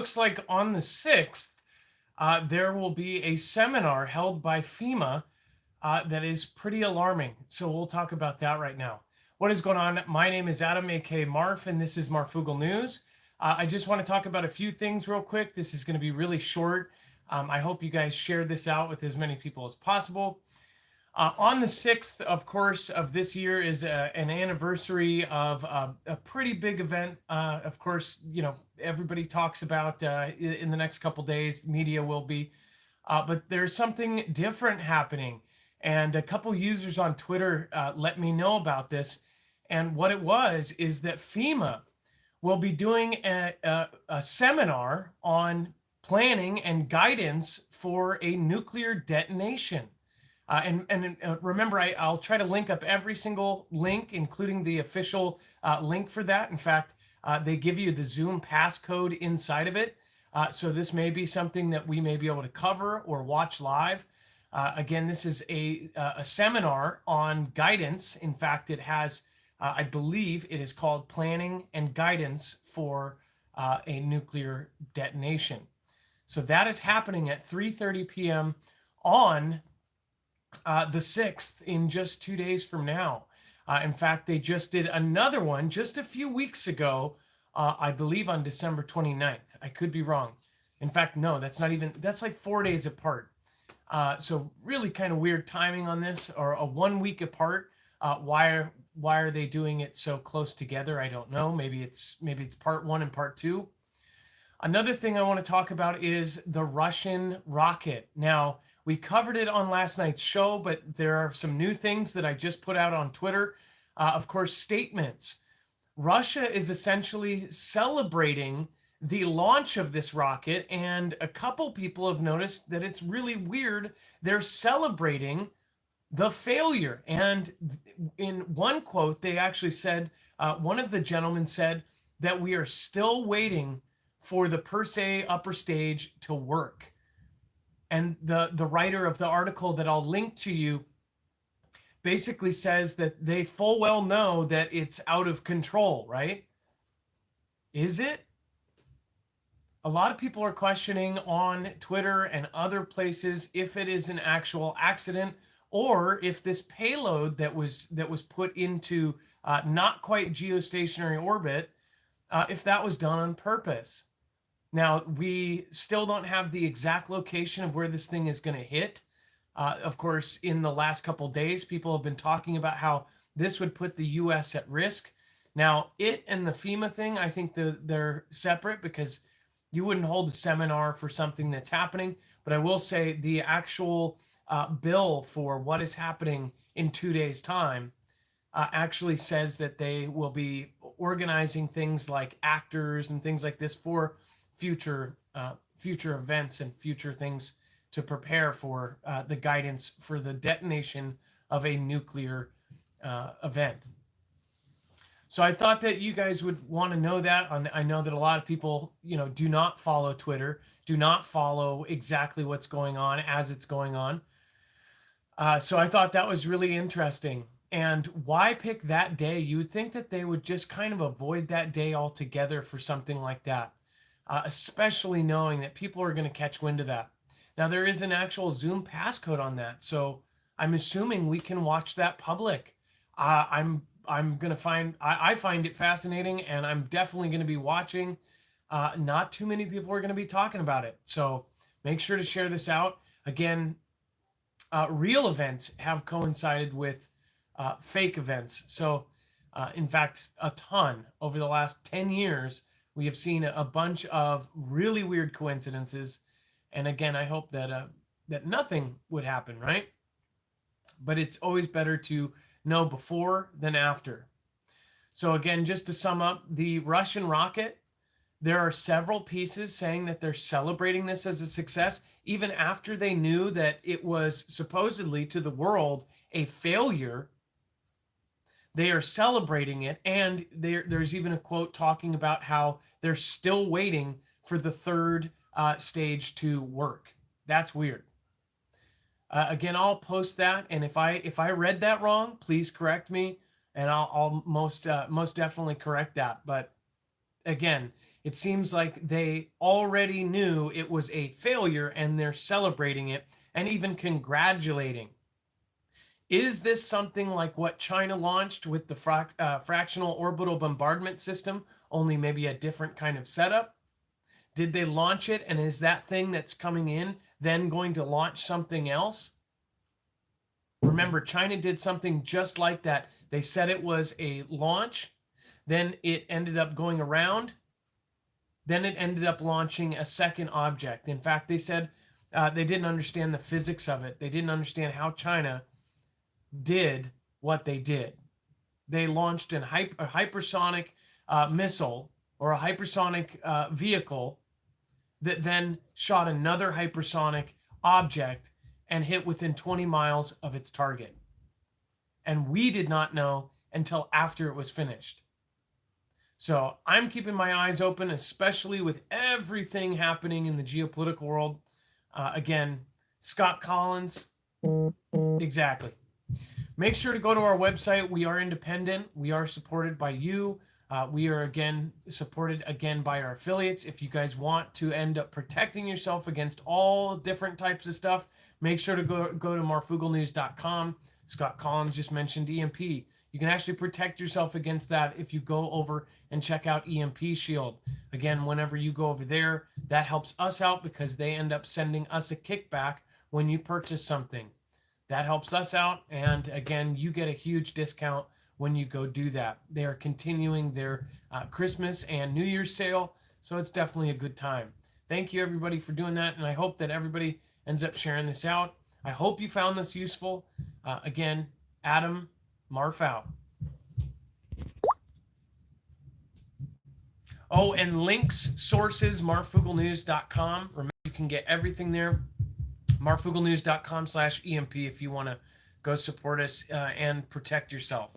Looks like on the 6th, there will be a seminar held by FEMA that is pretty alarming. So we'll talk about that right now. What is going on? My name is Adam, aka Marf, and this is Marfoogle News. I just want to talk about a few things real quick. This is going to be really short. I hope you guys share this out with as many people as possible. On the 6th, of course, of this year is an anniversary of a pretty big event. Of course, everybody talks about in the next couple days, media will be. But there's something different happening. And a couple users on Twitter let me know about this. And what it was is that FEMA will be doing a seminar on planning and guidance for a nuclear detonation. And remember, I'll try to link up every single link, including the official link for that. In fact, they give you the Zoom passcode inside of it. So this may be something that we may be able to cover or watch live. Again, this is a seminar on guidance. In fact, it has, I believe it is called Planning and Guidance for a Nuclear Detonation. So that is happening at 3:30 p.m. on the 6th, in just 2 days from now. In fact, they just did another one just a few weeks ago, I believe on December 29th. I could be wrong. In fact, no, that's like 4 days apart. So really kind of weird timing on this, or a 1 week apart. Why are they doing it so close together? I don't know. Maybe it's part one and part two. Another thing I want to talk about is the Russian rocket. Now, we covered it on last night's show, but there are some new things that I just put out on Twitter. Of course, statements. Russia is essentially celebrating the launch of this rocket, and a couple people have noticed that it's really weird. They're celebrating the failure. And in one quote, they actually said, one of the gentlemen said that we are still waiting for the Persei upper stage to work. And the writer of the article that I'll link to you basically says that they full well know that it's out of control, right? Is it? A lot of people are questioning on Twitter and other places if it is an actual accident, or if this payload that was put into not quite geostationary orbit, if that was done on purpose. Now, we still don't have the exact location of where this thing is going to hit. Of course, in the last couple of days, people have been talking about how this would put the U.S. at risk. Now, it and the FEMA thing, I think they're separate, because you wouldn't hold a seminar for something that's happening. But I will say the actual bill for what is happening in 2 days' time actually says that they will be organizing things like actors and things like this for future events and future things to prepare for the guidance for the detonation of a nuclear event. So I thought that you guys would want to know that. I know that a lot of people, do not follow Twitter, do not follow exactly what's going on as it's going on. So I thought that was really interesting. And why pick that day? You would think that they would just kind of avoid that day altogether for something like that. Especially knowing that people are going to catch wind of that. Now, there is an actual Zoom passcode on that, so I'm assuming we can watch that public. I'm going to I find it fascinating, and I'm definitely going to be watching. Not too many people are going to be talking about it, so make sure to share this out. Again, real events have coincided with fake events. So, in fact, a ton over the last 10 years. We have seen a bunch of really weird coincidences, and again, I hope that that nothing would happen, right? But it's always better to know before than after. So again, just to sum up, the Russian rocket, there are several pieces saying that they're celebrating this as a success, even after they knew that it was supposedly to the world a failure. They are celebrating it, and there's even a quote talking about how they're still waiting for the third stage to work. That's weird. Again, I'll post that, and if I read that wrong, please correct me, and I'll most definitely correct that. But again, It seems like they already knew it was a failure and they're celebrating it and even congratulating. Is this something like what China launched with the fractional orbital bombardment system, only maybe a different kind of setup? Did they launch it, and is that thing that's coming in then going to launch something else? Remember, China did something just like that. They said it was a launch, then it ended up going around, then it ended up launching a second object. In fact, they said they didn't understand the physics of it. They didn't understand how China did what they did. They launched a hypersonic missile or a hypersonic vehicle that then shot another hypersonic object and hit within 20 miles of its target. And we did not know until after it was finished. So I'm keeping my eyes open, especially with everything happening in the geopolitical world. Again, Scott Collins, exactly. Make sure to go to our website. We are independent. We are supported by you. We are again supported again by our affiliates. If you guys want to end up protecting yourself against all different types of stuff, make sure to go to marfooglenews.com. Scott Collins just mentioned EMP. You can actually protect yourself against that if you go over and check out EMP Shield. Again, whenever you go over there, that helps us out because they end up sending us a kickback when you purchase something. That helps us out, and again, you get a huge discount when you go do that. They are continuing their Christmas and New Year's sale, so it's definitely a good time. Thank you, everybody, for doing that, and I hope that everybody ends up sharing this out. I hope you found this useful. Again, Adam, Marf out. Oh, and links, sources, marfooglenews.com. Remember, you can get everything there. marfooglenews.com/EMP if you want to go support us and protect yourself.